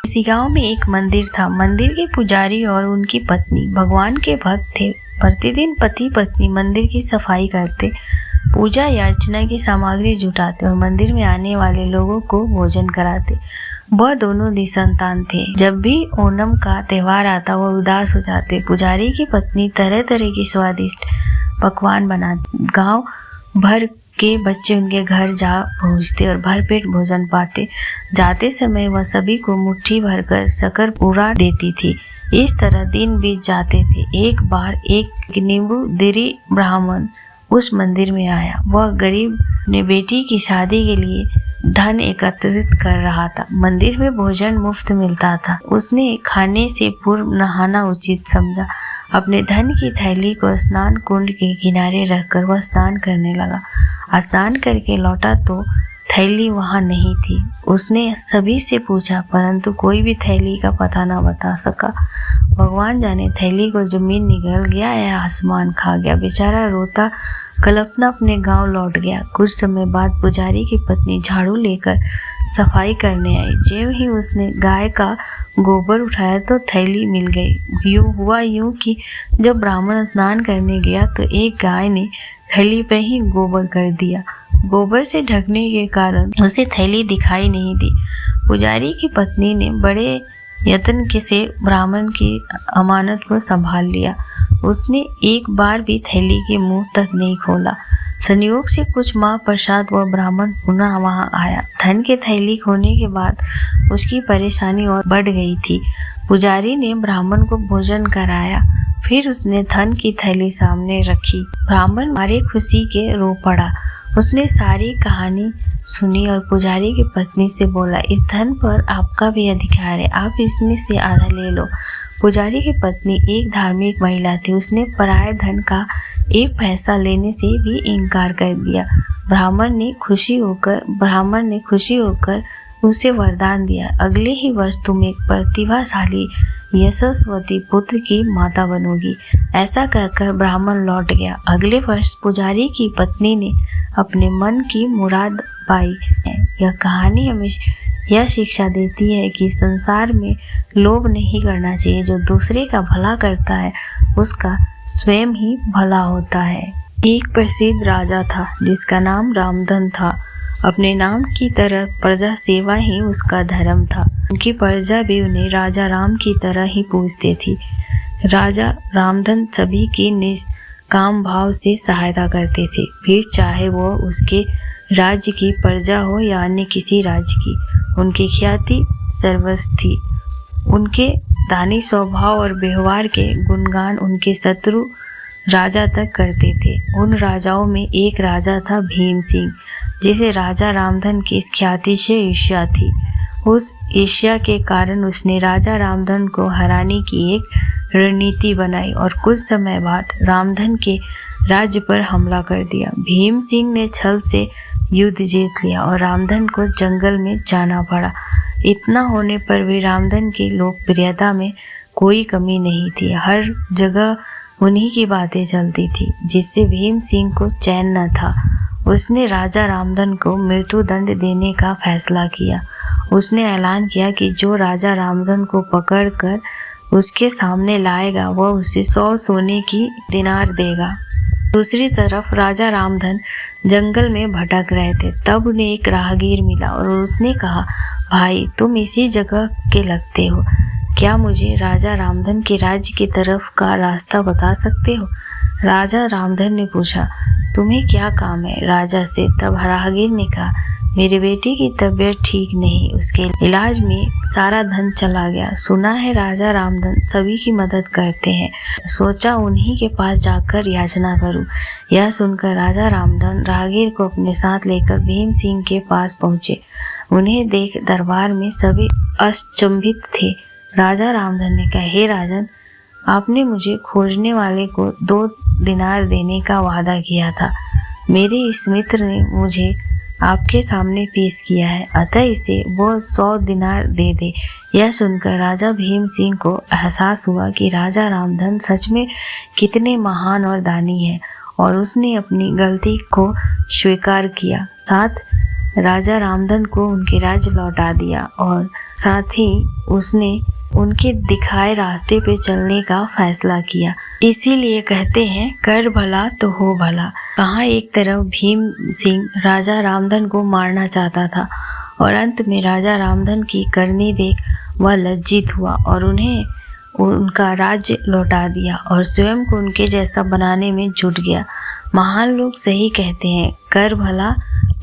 इसी गांव में एक मंदिर था। मंदिर के पुजारी और उनकी पत्नी भगवान के भक्त थे। प्रतिदिन पति पत्नी मंदिर की सफाई करते, पूजा या अर्चना की सामग्री जुटाते और मंदिर में आने वाले लोगों को भोजन कराते। वह दोनों निसंतान थे। जब भी ओणम का त्योहार आता वह उदास हो जाते। पुजारी की पत्नी तरह तरह की स्वादिष्ट पकवान बनाती। गांव भर के बच्चे उनके घर जा पहुंचते और भरपेट भोजन पाते। जाते समय वह सभी को मुट्ठी भरकर शक्कर पूरा देती थी। इस तरह दिन बीत जाते थे। एक बार एक नींबूदिरी ब्राह्मण उस मंदिर में आया। वह गरीब ने बेटी की शादी के लिए धन एकत्रित कर रहा था। मंदिर में भोजन मुफ्त मिलता था। उसने खाने से पूर्व नहाना उचित समझा। अपने धन की थैली को स्नान कुंड के किनारे रखकर वह स्नान करने लगा। स्नान करके लौटा तो थैली वहां नहीं थी। उसने सभी से पूछा परंतु कोई भी थैली का पता न बता सका। भगवान जाने थैली को जमीन निगल गया या आसमान खा गया। बेचारा रोता कल्पना अपने गांव लौट गया। कुछ समय बाद पुजारी की पत्नी झाड़ू लेकर सफाई करने आई। ज्यों ही उसने गाय का गोबर उठाया तो थैली मिल गई। यूं कि जब ब्राह्मण स्नान करने गया तो एक गाय ने थैली पे ही गोबर कर दिया। गोबर से ढकने के कारण उसे थैली दिखाई नहीं दी। पुजारी की पत्नी ने बड़े यत्न से ब्राह्मण की अमानत को संभाल लिया। उसने एक बार भी थैली के मुंह तक नहीं खोला। संयोग से कुछ माह पश्चात वह ब्राह्मण पुनः वहां आया। धन के थैली खोने के बाद उसकी परेशानी और बढ़ गई थी। पुजारी ने ब्राह्मण को भोजन कराया, फिर उसने धन की थैली सामने रखी। ब्राह्मण मारे खुशी के रो पड़ा। उसने सारी कहानी सुनी और पुजारी की पत्नी से बोला, इस धन पर आपका भी अधिकार है, आप इसमें से आधा ले लो। पुजारी की पत्नी एक धार्मिक महिला थी। उसने पराये धन का एक पैसा लेने से भी इनकार कर दिया। ब्राह्मण ने खुशी होकर उसे वरदान दिया, अगले ही वर्ष तुम एक प्रतिभाशाली यशस्वती पुत्र की माता बनोगी। ऐसा कहकर ब्राह्मण लौट गया। अगले वर्ष पुजारी की पत्नी ने अपने मन की मुराद पाई। यह कहानी हमें यह शिक्षा देती है कि संसार में लोभ नहीं करना चाहिए। जो दूसरे का भला करता है उसका स्वयं ही भला होता है। एक प्रसिद्ध राजा था जिसका नाम रामधन था। अपने नाम की तरह प्रजा सेवा ही उसका धर्म था। उनकी प्रजा भी उन्हें राजा राम की तरह ही पूजती थी। राजा रामधन सभी की निष्काम भाव से सहायता करते थे, फिर चाहे वो उसके राज्य की प्रजा हो या अन्य किसी राज्य की। उनकी ख्याति सर्वस्व थी। उनके दानी स्वभाव और व्यवहार के गुणगान उनके शत्रु राजा तक करते थे। उन राजाओं में एक राजा था भीम सिंह, जिसे राजा रामधन की इस ख्याति से ईर्ष्या थी। उस ईर्ष्या के कारण उसने राजा रामधन को हराने की एक रणनीति बनाई और कुछ समय बाद रामधन के राज्य पर हमला कर दिया। भीम सिंह ने छल से युद्ध जीत लिया और रामधन को जंगल में जाना पड़ा। इतना होने पर भी रामधन की लोकप्रियता में कोई कमी नहीं थी। हर जगह उन्हीं की बातें चलती थी, जिससे भीम सिंह को चैन न था। उसने राजा रामधन को मृत्यु दंड देने का फैसला किया। उसने ऐलान किया कि जो राजा रामधन को पकड़कर उसके सामने लाएगा वह उसे 100 सोने की दिनार देगा। दूसरी तरफ राजा रामधन जंगल में भटक रहे थे। तब उन्हें एक राहगीर मिला और उसने कहा, भाई तुम इसी जगह के लगते हो, क्या मुझे राजा रामधन के राज्य की तरफ का रास्ता बता सकते हो? राजा रामधन ने पूछा, तुम्हें क्या काम है राजा से? तब राहगीर ने कहा, मेरी बेटी की तबीयत ठीक नहीं, उसके इलाज में सारा धन चला गया। सुना है राजा रामधन सभी की मदद करते हैं, सोचा उन्हीं के पास जाकर याचना करूं। यह सुनकर राजा रामधन राहगीर को अपने साथ लेकर भीम सिंह के पास पहुंचे। उन्हें देख दरबार में सभी अचंभित थे। राजा रामधन ने कहा, हे राजन, आपने मुझे खोजने वाले को 2 दिनार देने का वादा किया था। मेरे इस मित्र ने मुझे आपके सामने पेश किया है, अतः इसे वो 100 दिनार दे दे। यह सुनकर राजा भीम सिंह को एहसास हुआ कि राजा रामधन सच में कितने महान और दानी हैं और उसने अपनी गलती को स्वीकार किया। साथ राजा रामधन को उनके राज्य लौटा दिया और साथ ही उसने उनके दिखाए रास्ते पे चलने का फैसला किया। इसीलिए कहते हैं कर भला तो हो भला। कहाँ एक तरफ भीम सिंह राजा रामधन को मारना चाहता था और अंत में राजा रामधन की करनी देख वह लज्जित हुआ और उन्हें उनका राज्य लौटा दिया और स्वयं को उनके जैसा बनाने में जुट गया। महान लोग सही कहते हैं, कर भला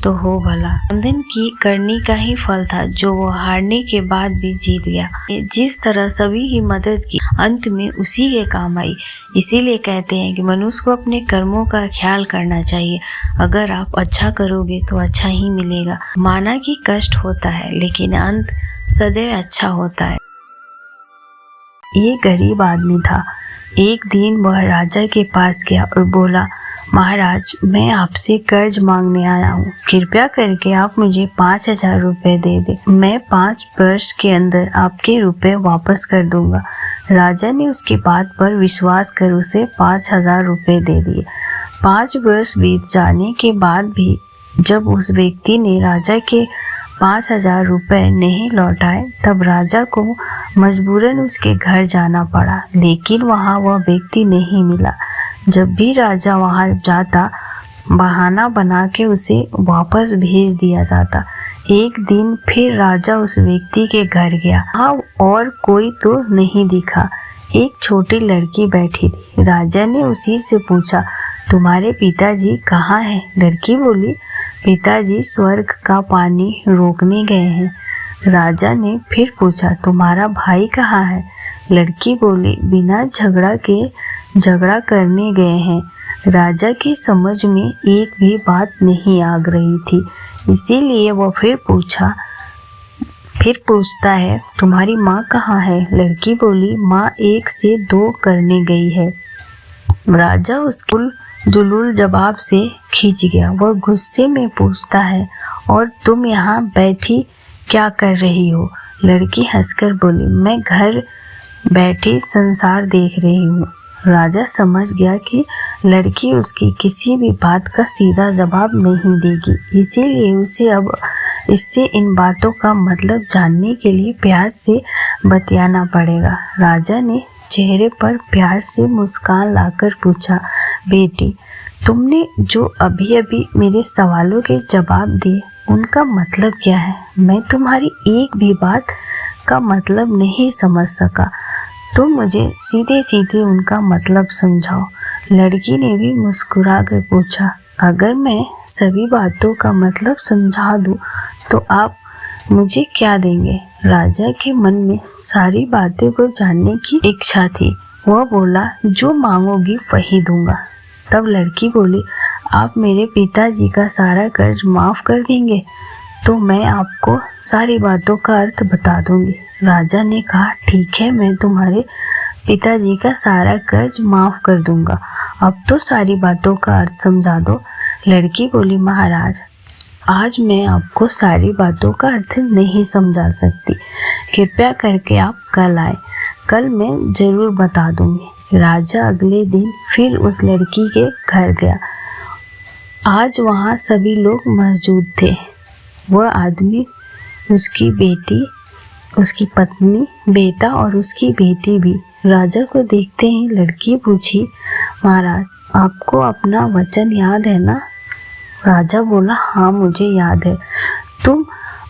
तो हो भला। रामधन की करनी का ही फल था जो वो हारने के बाद भी जीत गया। जिस तरह सभी की मदद की अंत में उसी के काम आई। इसीलिए कहते हैं कि मनुष्य को अपने कर्मों का ख्याल करना चाहिए। अगर आप अच्छा करोगे तो अच्छा ही मिलेगा। माना कि कष्ट होता है लेकिन अंत सदैव अच्छा होता है। एक गरीब आदमी था। एक दिन वह राजा के पास गया और बोला, महाराज, मैं आपसे कर्ज मांगने आया हूँ। कृपया करके आप मुझे 5,000 रुपये दे दे। मैं 5 वर्ष के अंदर आपके रुपए वापस कर दूंगा। राजा ने उसकी बात पर विश्वास कर उसे 5,000 रुपये दे दिए। 5 वर्ष बीत जाने के बाद भी जब उस व्यक्ति ने राजा के 5,000 रुपये नहीं लौटाए तब राजा को मजबूरन उसके घर जाना पड़ा, लेकिन वहाँ वह व्यक्ति नहीं मिला। जब भी राजा वहाँ जाता बहाना बना के उसे वापस भेज दिया जाता। एक दिन फिर राजा उस व्यक्ति के घर गया। वहाँ और कोई तो नहीं दिखा। एक छोटी लड़की बैठी थी। राजा ने उसी से पूछा, तुम्हारे पिताजी कहाँ हैं? लड़की बोली, पिताजी स्वर्ग का पानी रोकने गए हैं। राजा ने फिर पूछा, तुम्हारा भाई कहाँ है? लड़की बोली, बिना झगड़ा करने गए हैं। राजा की समझ में एक भी बात नहीं आ रही थी, इसीलिए वह फिर पूछता है, तुम्हारी माँ कहाँ है? लड़की बोली, माँ 1 से 2 करने गई है। राजा उसके जुलूल जवाब से खींच गया। वह गुस्से में पूछता है, और तुम यहाँ बैठी क्या कर रही हो? लड़की हंसकर बोली, मैं घर बैठी संसार देख रही हूँ। राजा समझ गया कि लड़की उसकी किसी भी बात का सीधा जवाब नहीं देगी, इसीलिए उसे अब इससे इन बातों का मतलब जानने के लिए प्यार से बतियाना पड़ेगा। राजा ने चेहरे पर प्यार से मुस्कान लाकर पूछा, बेटी, तुमने जो अभी अभी मेरे सवालों के जवाब दिए उनका मतलब क्या है? मैं तुम्हारी एक भी बात का मतलब नहीं समझ सका। तुम मुझे सीधे सीधे उनका मतलब समझाओ। लड़की ने भी मुस्कुरा कर पूछा, अगर मैं सभी बातों का मतलब समझा दूं तो आप मुझे क्या देंगे? राजा के मन में सारी बातों को जानने की इच्छा थी। वह बोला, जो मांगोगी वही दूंगा। तब लड़की बोली, आप मेरे पिताजी का सारा कर्ज माफ कर देंगे तो मैं आपको सारी बातों का अर्थ बता दूंगी। राजा ने कहा, ठीक है, मैं तुम्हारे पिताजी का सारा कर्ज माफ कर दूंगा। अब तो सारी बातों का अर्थ समझा दो। लड़की बोली, महाराज, आज मैं आपको सारी बातों का अर्थ नहीं समझा सकती। कृपया करके आप कल आए, कल मैं जरूर बता दूंगी। राजा अगले दिन फिर उस लड़की के घर गया। आज वहाँ सभी लोग मौजूद थे। वह आदमी, उसकी बेटी, उसकी पत्नी, बेटा और उसकी बेटी भी। राजा को देखते ही लड़की पूछी, महाराज, आपको अपना वचन याद है ना? राजा बोला, हाँ, मुझे याद है। तुम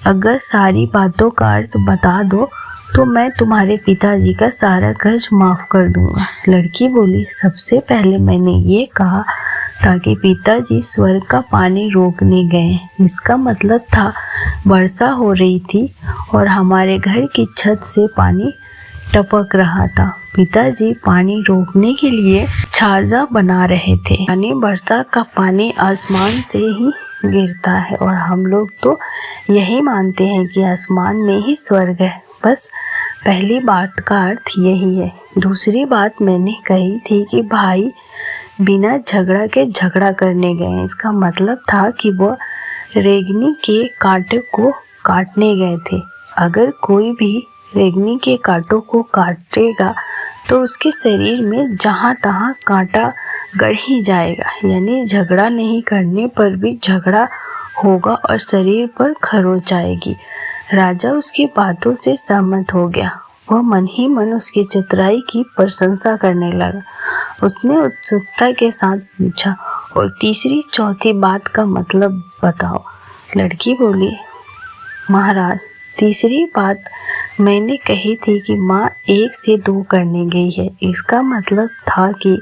अगर सारी बातों का अर्थ बता दो तो मैं तुम्हारे पिताजी का सारा कर्ज माफ कर दूंगा। लड़की बोली, सबसे पहले मैंने ये कहा ताकि पिताजी स्वर्ग का पानी रोकने गए। इसका मतलब था वर्षा हो रही थी और हमारे घर की छत से पानी टपक रहा था। पिताजी पानी रोकने के लिए छाजा बना रहे थे। यानी वर्षा का पानी आसमान से ही गिरता है और हम लोग तो यही मानते हैं कि आसमान में ही स्वर्ग है। बस पहली बात का अर्थ यही है। दूसरी बात मैंने कही थी कि भाई बिना झगड़ा के झगड़ा करने गए। इसका मतलब था कि वह रेंगनी के कांटे को काटने गए थे। अगर कोई भी रेंगनी के कांटों को काटेगा तो उसके शरीर में जहाँ तहाँ कांटा गड़ ही जाएगा। यानी झगड़ा नहीं करने पर भी झगड़ा होगा और शरीर पर खरोंच आएगी। राजा उसकी बातों से सहमत हो गया। वह मन ही मन उसकी चतुराई की प्रशंसा करने लगा। उसने उत्सुकता के साथ पूछा, और तीसरी चौथी बात का मतलब बताओ। लड़की बोली, महाराज, तीसरी बात मैंने कही थी कि माँ 1 से 2 करने गई है। इसका मतलब था कि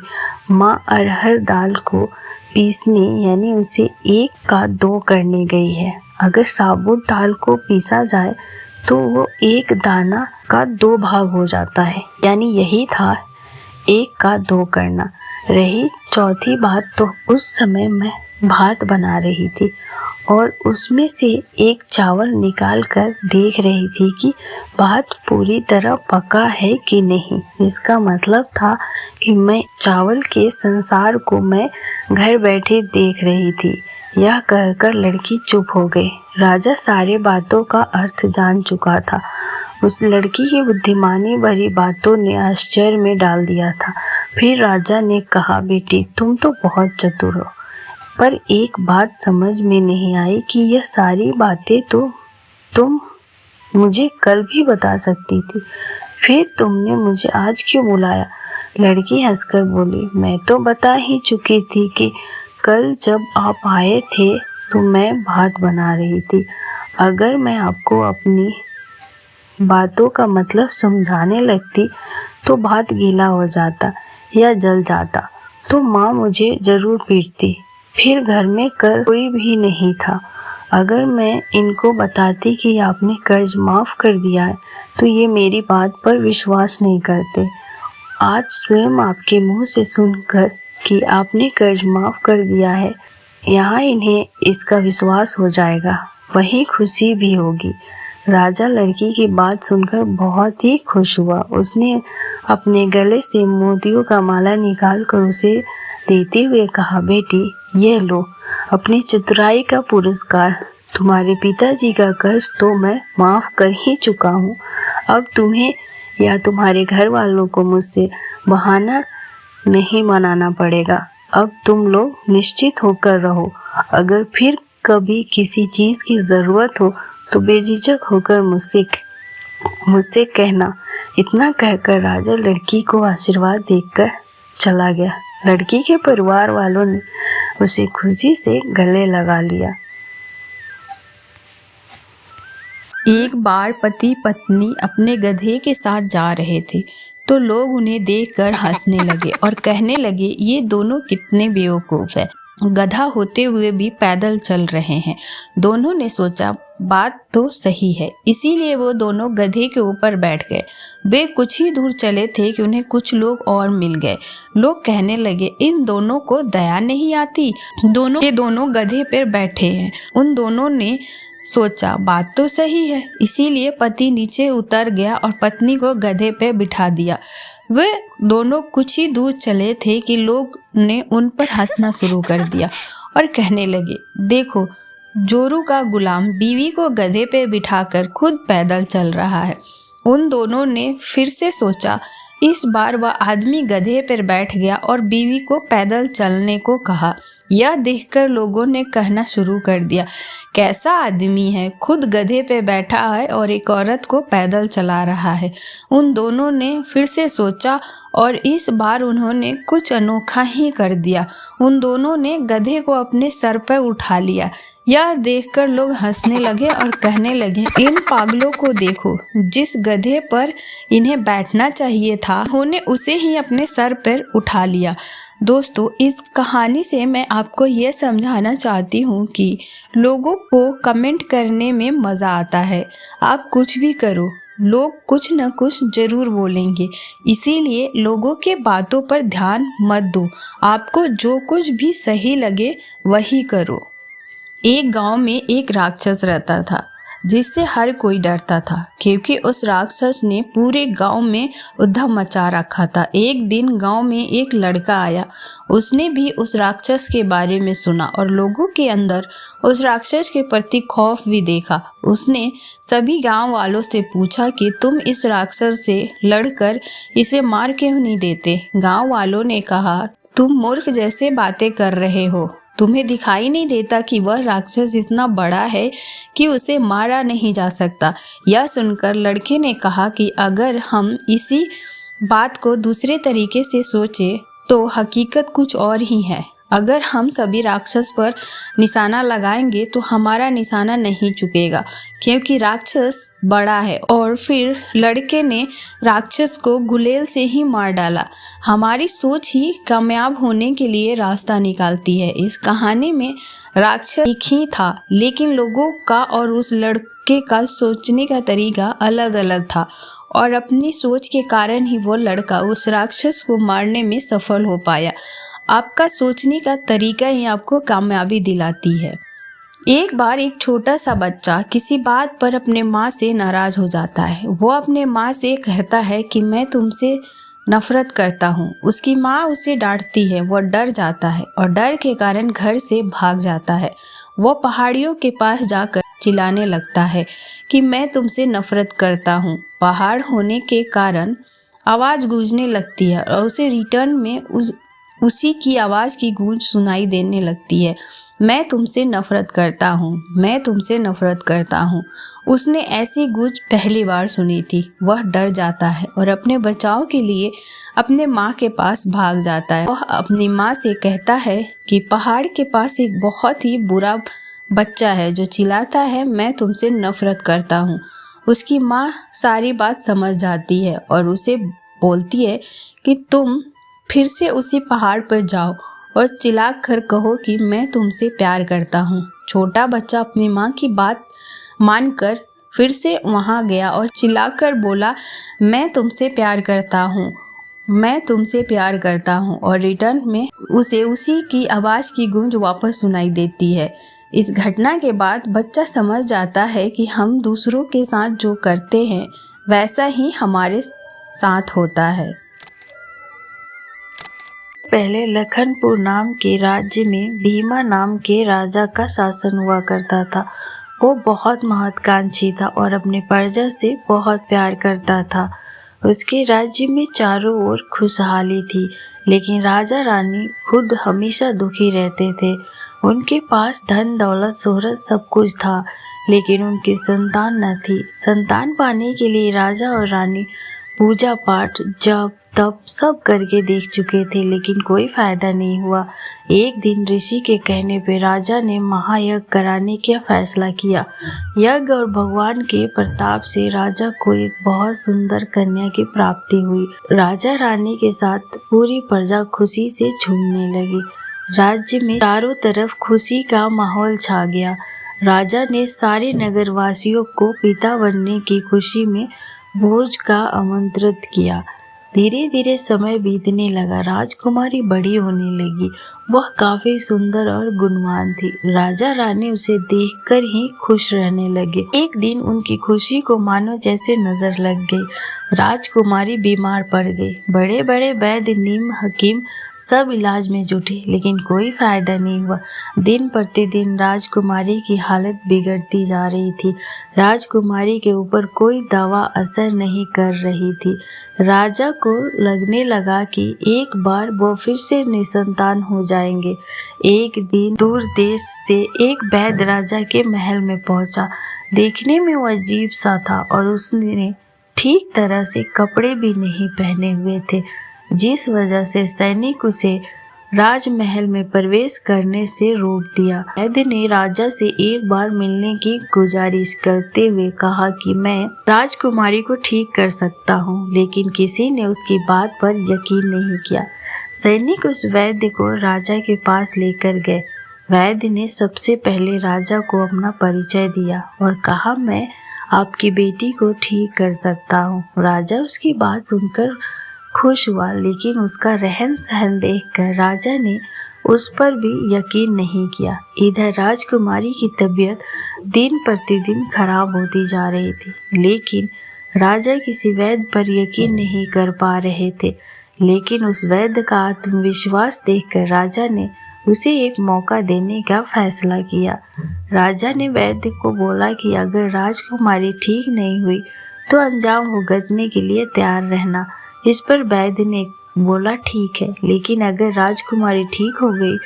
माँ अरहर दाल को पीसने यानी उसे 1 का 2 करने गई है। अगर साबुत दाल को पीसा जाए तो वो 1 दाना का 2 भाग हो जाता है, यानी यही था 1 का 2 करना। रही चौथी बात, तो उस समय मैं भात बना रही थी और उसमें से एक चावल निकाल कर देख रही थी कि भात पूरी तरह पका है कि नहीं। इसका मतलब था कि मैं चावल के संसार को मैं घर बैठे देख रही थी। यह कहकर लड़की चुप हो गई। राजा सारे बातों का अर्थ जान चुका था। उस लड़की की बुद्धिमानी भरी बातों ने आश्चर्य में डाल दिया था। फिर राजा ने कहा, बेटी, तुम तो बहुत चतुर हो, पर एक बात समझ में नहीं आई कि यह सारी बातें तो तुम मुझे कल भी बता सकती थी, फिर तुमने मुझे आज क्यों बुलाया? लड़की हंसकर बोली, मैं तो बता ही चुकी थी कि कल जब आप आए थे तो मैं भात बना रही थी। अगर मैं आपको अपनी बातों का मतलब समझाने लगती तो भात गीला हो जाता या जल जाता, तो माँ मुझे जरूर पीटती। फिर घर में कोई भी नहीं था। अगर मैं इनको बताती कि आपने कर्ज माफ़ कर दिया है तो ये मेरी बात पर विश्वास नहीं करते। आज स्वयं आपके मुंह से सुनकर कि आपने कर्ज माफ़ कर दिया है, यहाँ इन्हें इसका विश्वास हो जाएगा, वही खुशी भी होगी। राजा लड़की की बात सुनकर बहुत ही खुश हुआ। उसने अपने गले से मोतियों का माला निकाल कर उसे देते हुए कहा, बेटी, ये लो अपनी चतुराई का पुरस्कार। तुम्हारे पिताजी का कर्ज तो मैं माफ़ कर ही चुका हूँ। अब तुम्हें या तुम्हारे घर वालों को मुझसे बहाना नहीं बनाना पड़ेगा। अब तुम लोग निश्चित होकर रहो। अगर फिर कभी किसी चीज़ की ज़रूरत हो तो बेझिझक होकर मुझसे कहना। इतना कहकर राजा लड़की को आशीर्वाद देकर चला गया। लड़की के परिवार वालों ने उसे खुशी से गले लगा लिया। एक बार पति पत्नी अपने गधे के साथ जा रहे थे तो लोग उन्हें देखकर हंसने लगे और कहने लगे, ये दोनों कितने बेवकूफ़ हैं, गधा होते हुए भी पैदल चल रहे हैं। दोनों ने सोचा, बात तो सही है, इसीलिए वो दोनों गधे के ऊपर बैठ गए। वे कुछ ही दूर चले थे कि उन्हें कुछ लोग और मिल गए। लोग कहने लगे, इन दोनों को दया नहीं आती, ये दोनों गधे पर बैठे हैं। उन दोनों ने सोचा, बात तो सही है, इसीलिए पति नीचे उतर गया और पत्नी को गधे पे बिठा दिया। वे दोनों कुछ ही दूर चले थे कि लोग ने उन पर हंसना शुरू कर दिया और कहने लगे, देखो, जोरू का गुलाम बीवी को गधे पे बिठाकर खुद पैदल चल रहा है। उन दोनों ने फिर से सोचा। इस बार वह आदमी गधे पर बैठ गया और बीवी को पैदल चलने को कहा। यह देखकर लोगों ने कहना शुरू कर दिया, कैसा आदमी है, खुद गधे पे बैठा है और एक औरत को पैदल चला रहा है। उन दोनों ने फिर से सोचा और इस बार उन्होंने कुछ अनोखा ही कर दिया। उन दोनों ने गधे को अपने सर पर उठा लिया। यह देखकर लोग हंसने लगे और कहने लगे, इन पागलों को देखो, जिस गधे पर इन्हें बैठना चाहिए था उन्होंने उसे ही अपने सर पर उठा लिया। दोस्तों, इस कहानी से मैं आपको यह समझाना चाहती हूँ कि लोगों को कमेंट करने में मज़ा आता है। आप कुछ भी करो, लोग कुछ न कुछ जरूर बोलेंगे, इसीलिए लोगों के बातों पर ध्यान मत दो। आपको जो कुछ भी सही लगे वही करो। एक गांव में एक राक्षस रहता था जिससे हर कोई डरता था, क्योंकि उस राक्षस ने पूरे गांव में उद्यम मचा रखा था। एक दिन गांव में एक लड़का आया। उसने भी उस राक्षस के बारे में सुना और लोगों के अंदर उस राक्षस के प्रति खौफ भी देखा। उसने सभी गांव वालों से पूछा कि तुम इस राक्षस से लड़कर इसे मार क्यों नहीं देते? गांव वालों ने कहा, तुम मूर्ख जैसे बातें कर रहे हो, तुम्हें दिखाई नहीं देता कि वह राक्षस इतना बड़ा है कि उसे मारा नहीं जा सकता। यह सुनकर लड़के ने कहा कि अगर हम इसी बात को दूसरे तरीके से सोचें तो हकीकत कुछ और ही है। अगर हम सभी राक्षस पर निशाना लगाएंगे तो हमारा निशाना नहीं चुकेगा, क्योंकि राक्षस बड़ा है। और फिर लड़के ने राक्षस को गुलेल से ही मार डाला। हमारी सोच ही कामयाब होने के लिए रास्ता निकालती है। इस कहानी में राक्षस एक ही था, लेकिन लोगों का और उस लड़के का सोचने का तरीका अलग अलग था, और अपनी सोच के कारण ही वो लड़का उस राक्षस को मारने में सफल हो पाया। आपका सोचने का तरीका ही आपको कामयाबी दिलाती है। एक बार एक छोटा सा बच्चा किसी बात पर अपने माँ से नाराज हो जाता है। वो अपने माँ से कहता है कि मैं तुमसे नफरत करता हूँ। उसकी माँ उसे डांटती है। वो डर जाता है और डर के कारण घर से भाग जाता है। वो पहाड़ियों के पास जाकर चिल्लाने लगता है कि मैं तुमसे नफरत करता हूँ। पहाड़ होने के कारण आवाज़ गूंजने लगती है और उसे रिटर्न में उसी की आवाज़ की गूंज सुनाई देने लगती है। मैं तुमसे नफरत करता हूँ, मैं तुमसे नफरत करता हूँ। उसने ऐसी गूंज पहली बार सुनी थी। वह डर जाता है और अपने बचाव के लिए अपने माँ के पास भाग जाता है। वह अपनी माँ से कहता है कि पहाड़ के पास एक बहुत ही बुरा बच्चा है जो चिल्लाता है, मैं तुमसे नफरत करता हूँ। उसकी माँ सारी बात समझ जाती है और उसे बोलती है कि तुम फिर से उसी पहाड़ पर जाओ और चिल्ला कर कहो कि मैं तुमसे प्यार करता हूँ। छोटा बच्चा अपनी माँ की बात मानकर फिर से वहाँ गया और चिल्लाकर बोला, मैं तुमसे प्यार करता हूँ, मैं तुमसे प्यार करता हूँ। और रिटर्न में उसे उसी की आवाज़ की गूंज वापस सुनाई देती है। इस घटना के बाद बच्चा समझ जाता है कि हम दूसरों के साथ जो करते हैं वैसा ही हमारे साथ होता है। पहले लखनपुर नाम के राज्य में भीमा नाम के राजा का शासन हुआ करता था। वो बहुत महत्वाकांक्षी था और अपने प्रजा से बहुत प्यार करता था। उसके राज्य में चारों ओर खुशहाली थी, लेकिन राजा रानी खुद हमेशा दुखी रहते थे। उनके पास धन दौलत शोहरत सब कुछ था, लेकिन उनकी संतान न थी। संतान पाने के लिए राजा और रानी पूजा पाठ जप तप सब करके देख चुके थे, लेकिन कोई फायदा नहीं हुआ। एक दिन ऋषि के कहने पे राजा ने महायज्ञ कराने का फैसला किया। यज्ञ और भगवान के प्रताप से राजा को एक बहुत सुंदर कन्या की प्राप्ति हुई। राजा रानी के साथ पूरी प्रजा खुशी से झूमने लगी। राज्य में चारों तरफ खुशी का माहौल छा गया। राजा ने सारे नगरवासियों को पिता बनने की खुशी में भोज का आमंत्रित किया। धीरे धीरे समय बीतने लगा। राजकुमारी बड़ी होने लगी। वह काफी सुंदर और गुणवान थी। राजा रानी उसे देखकर ही खुश रहने लगे। एक दिन उनकी खुशी को मानो जैसे नजर लग गई। राजकुमारी बीमार पड़ गई। बड़े बड़े वैद्य नीम हकीम सब इलाज में जुटे, लेकिन कोई फायदा नहीं हुआ। दिन प्रतिदिन राजकुमारी की हालत बिगड़ती जा रही थी। राजकुमारी के ऊपर कोई दवा असर नहीं कर रही थी। राजा को लगने लगा कि एक बार वो फिर से निसंतान हो जाएंगे। एक दिन दूर देश से एक वैद्य राजा के महल में पहुंचा। देखने में वो अजीब सा था और उसने ठीक तरह से कपड़े भी नहीं पहने हुए थे, जिस वजह से सैनिक उसे राजमहल में प्रवेश करने से रोक दिया। वैद्य ने राजा से एक बार मिलने की गुजारिश करते हुए कहा कि मैं राजकुमारी को ठीक कर सकता हूँ, लेकिन किसी ने उसकी बात पर यकीन नहीं किया। सैनिक उस वैद्य को राजा के पास लेकर गए। वैद्य ने सबसे पहले राजा को अपना परिचय दिया और कहा, मैं आपकी बेटी को ठीक कर सकता हूँ। राजा उसकी बात सुनकर खुश हुआ, लेकिन उसका रहन सहन देखकर राजा ने उस पर भी यकीन नहीं किया। इधर राजकुमारी की तबीयत दिन प्रतिदिन खराब होती जा रही थी, लेकिन राजा किसी वैद्य पर यकीन नहीं कर पा रहे थे। लेकिन उस वैद्य का आत्मविश्वास देखकर राजा ने उसे एक मौका देने का फैसला किया। राजा ने वैद्य को बोला कि अगर राजकुमारी ठीक नहीं हुई तो अंजाम भुगतने के लिए तैयार रहना। इस पर वैद्य ने बोला, ठीक है, लेकिन अगर राजकुमारी ठीक हो गई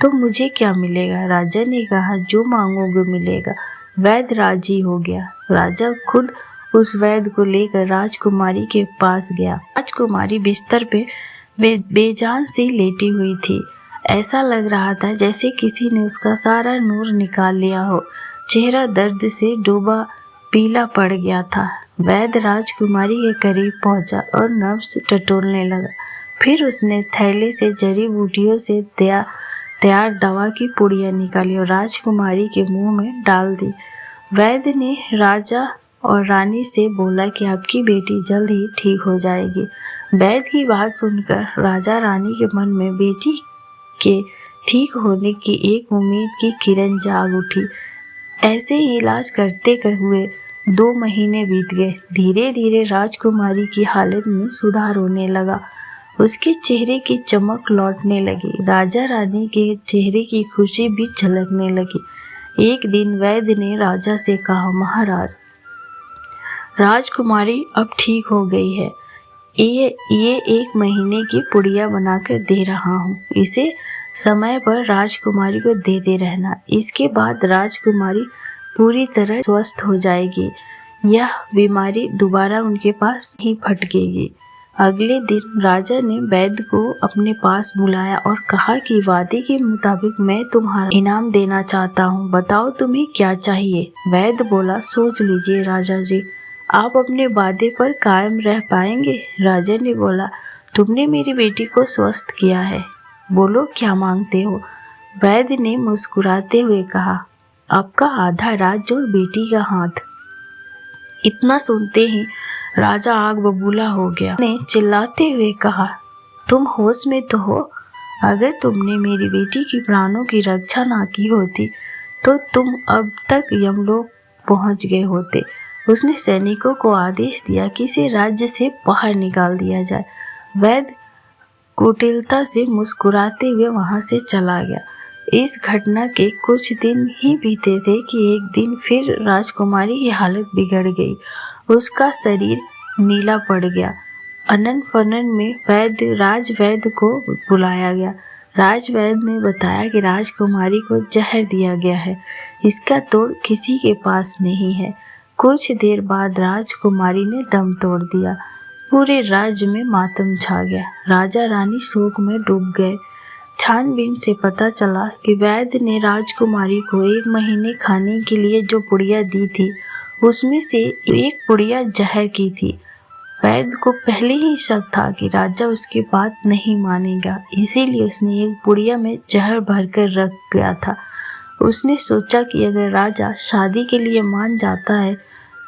तो मुझे क्या मिलेगा? राजा ने कहा, जो मांगोगे मिलेगा। वैद्य राजी हो गया। राजा खुद उस वैद्य को लेकर राजकुमारी के पास गया। राजकुमारी बिस्तर पे बेजान सी लेटी हुई थी। ऐसा लग रहा था जैसे किसी ने उसका सारा नूर निकाल लिया हो। चेहरा दर्द से डूबा पीला पड़ गया था। वैद्य राजकुमारी के करीब पहुंचा और नब्ज टटोलने लगा। फिर उसने थैले से जड़ी बूटियों से तैयार दवा की पुड़िया निकाली और राजकुमारी के मुंह में डाल दी। वैद्य ने राजा और रानी से बोला कि आपकी बेटी जल्द ही ठीक हो जाएगी। वैद्य की बात सुनकर राजा रानी के मन में बेटी के ठीक होने की एक उम्मीद की किरण जाग उठी। ऐसे ही इलाज करते हुए 2 महीने बीत गए। धीरे धीरे राजकुमारी की हालत में सुधार होने लगा। उसके चेहरे की चमक लौटने लगी। राजा रानी के चेहरे की खुशी भी झलकने लगी। एक दिन वैद्य ने राजा से कहा, महाराज, राजकुमारी अब ठीक हो गई है। ये 1 महीने की पुड़िया बनाकर दे रहा हूँ। इसे समय पर राजकुमारी को देते रहना। इसके बाद राजकुमारी पूरी तरह स्वस्थ हो जाएगी। यह बीमारी दोबारा उनके पास ही फटकेगी। अगले दिन राजा ने वैद्य को अपने पास बुलाया और कहा कि वादे के मुताबिक मैं तुम्हारा इनाम देना चाहता हूँ। बताओ तुम्हें क्या चाहिए? वैद्य बोला, सोच लीजिए राजा जी, आप अपने वादे पर कायम रह पाएंगे? राजा ने बोला, तुमने मेरी बेटी को स्वस्थ किया है, बोलो क्या मांगते हो? वैद्य ने मुस्कुराते हुए कहा, आपका आधा राज्य और बेटी का हाथ। इतना सुनते ही राजा आग बबूला हो गया। ने चिल्लाते हुए कहा, तुम होश में तो हो? अगर तुमने मेरी बेटी की प्राणों की रक्षा ना की होती तो तुम अब तक यमलोक पहुंच गए होते। उसने सैनिकों को आदेश दिया कि इसे राज्य से बाहर निकाल दिया जाए। वैद्य कुटिलता से मुस्कुराते हुए वहां से चला गया। इस घटना के कुछ दिन ही बीते थे कि एक दिन फिर राजकुमारी की हालत बिगड़ गई। उसका शरीर नीला पड़ गया। अनन फनन में राजवैद्य को बुलाया गया। राजवैद्य ने बताया कि राजकुमारी को जहर दिया गया है। इसका तोड़ किसी के पास नहीं है। कुछ देर बाद राजकुमारी ने दम तोड़ दिया। पूरे राज्य में मातम छा गया। राजा रानी शोक में डूब गए। छानबीन से पता चला कि वैद्य ने राजकुमारी को 1 महीने खाने के लिए जो पुड़िया दी थी उसमें से एक पुड़िया जहर की थी। वैद्य को पहले ही शक था कि राजा उसकी बात नहीं मानेगा, इसीलिए उसने एक पुड़िया में जहर भरकर रख गया था। उसने सोचा कि अगर राजा शादी के लिए मान जाता है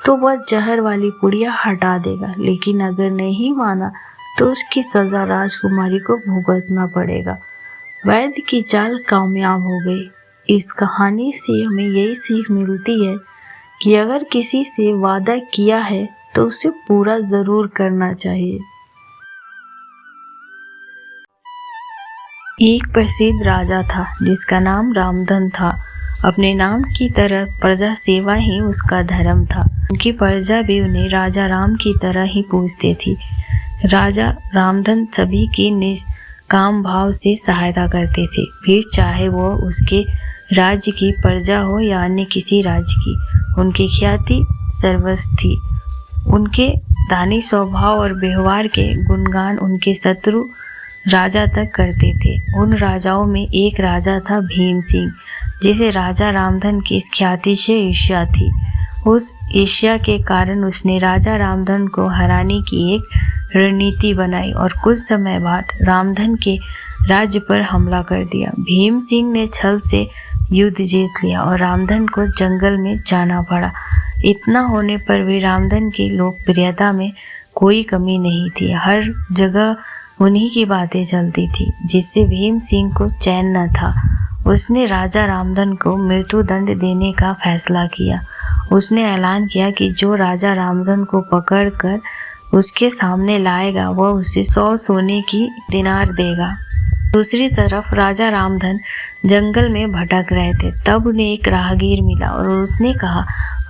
तो वह जहर वाली पुड़िया हटा देगा, लेकिन अगर नहीं माना तो उसकी सजा राजकुमारी को भुगतना पड़ेगा। वैद्य की चाल कामयाब हो गई। इस कहानी से हमें यही सीख मिलती है कि अगर किसी से वादा किया है तो उसे पूरा जरूर करना चाहिए। एक प्रसिद्ध राजा था जिसका नाम रामधन था। अपने नाम की तरह प्रजा सेवा ही उसका धर्म था। उनकी प्रजा भी उन्हें राजा राम की तरह ही पूजती थी। राजा रामधन सभी की निष्काम भाव से सहायता करते थे, फिर चाहे वो उसके राज्य की प्रजा हो या अन्य किसी राज्य की। उनकी ख्याति सर्वस्व थी। उनके दानी स्वभाव और व्यवहार के गुणगान उनके शत्रु राजा तक करते थे। उन राजाओं में एक राजा था भीम सिंह, जिसे राजा रामधन की इस ख्याति से ईर्ष्या थी। उस ईर्ष्या के कारण उसने राजा रामधन को हराने की एक रणनीति बनाई और कुछ समय बाद रामधन के राज्य पर हमला कर दिया। भीम सिंह ने छल से युद्ध जीत लिया और रामधन को जंगल में जाना पड़ा। इतना होने पर भी रामधन की लोकप्रियता में कोई कमी नहीं थी। हर जगह उन्हीं की बातें चलती थी, जिससे भीम सिंह को चैन न था। उसने राजा रामधन को मृत्यु दंड देने का फैसला किया। उसने ऐलान किया कि जो राजा रामधन को पकड़कर उसके सामने लाएगा वह उसे 100 सोने की दिनार देगा। दूसरी तरफ राजा रामधन जंगल में भटक रहे थे। तब उन्हें एक राहगीर मिला और उसने कहा,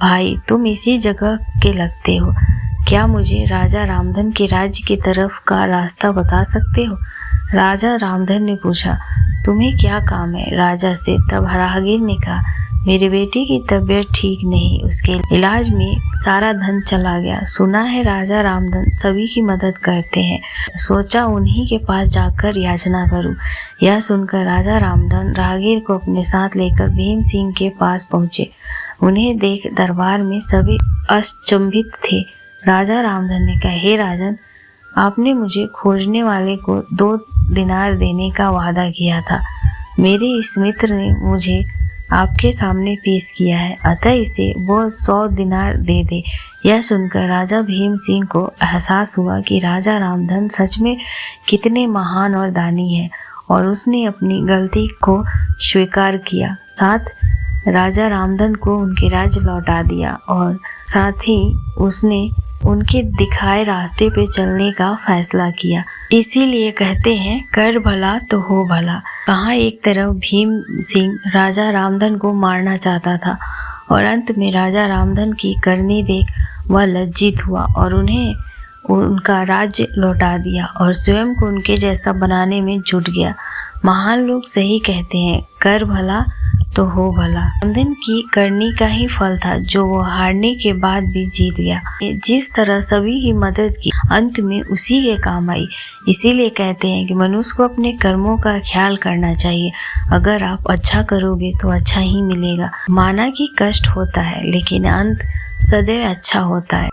भाई तुम इसी जगह के लगते हो, क्या मुझे राजा रामधन के राज्य की तरफ का रास्ता बता सकते हो? राजा रामधन ने पूछा, तुम्हें क्या काम है? राजा से तब राहगीर ने कहा, मेरी बेटी की तबीयत ठीक नहीं, उसके इलाज में सारा धन चला गया। सुना है राजा रामधन सभी की मदद करते हैं, सोचा उन्हीं के पास जाकर याचना करूं। यह सुनकर राजा रामधन राहगीर को अपने साथ लेकर भीम सिंह के पास पहुंचे। उन्हें देख दरबार में सभी अचंभित थे। राजा रामधन ने कहा, हे राजन, आपने मुझे खोजने वाले को 2 दिनार देने का वादा किया था। मेरे इस मित्र ने मुझे आपके सामने पेश किया है, अतः इसे वो 100 दिनार दे दे। यह सुनकर राजा भीम सिंह को एहसास हुआ कि राजा रामधन सच में कितने महान और दानी हैं, और उसने अपनी गलती को स्वीकार किया। साथ राजा रामधन को उनके राज्य लौटा दिया और साथ ही उसने उनके दिखाए रास्ते पे चलने का फैसला किया। इसीलिए कहते हैं, कर भला तो हो भला। कहाँ एक तरफ भीम सिंह राजा रामधन को मारना चाहता था और अंत में राजा रामधन की करनी देख वह लज्जित हुआ और उन्हें उनका राज्य लौटा दिया और स्वयं को उनके जैसा बनाने में जुट गया। महान लोग सही कहते हैं, कर भला तो हो भला। रामधन की करनी का ही फल था जो वो हारने के बाद भी जीत गया। जिस तरह सभी की मदद की, अंत में उसी के काम आई। इसीलिए कहते हैं कि मनुष्य को अपने कर्मों का ख्याल करना चाहिए। अगर आप अच्छा करोगे तो अच्छा ही मिलेगा। माना कि कष्ट होता है, लेकिन अंत सदैव अच्छा होता है।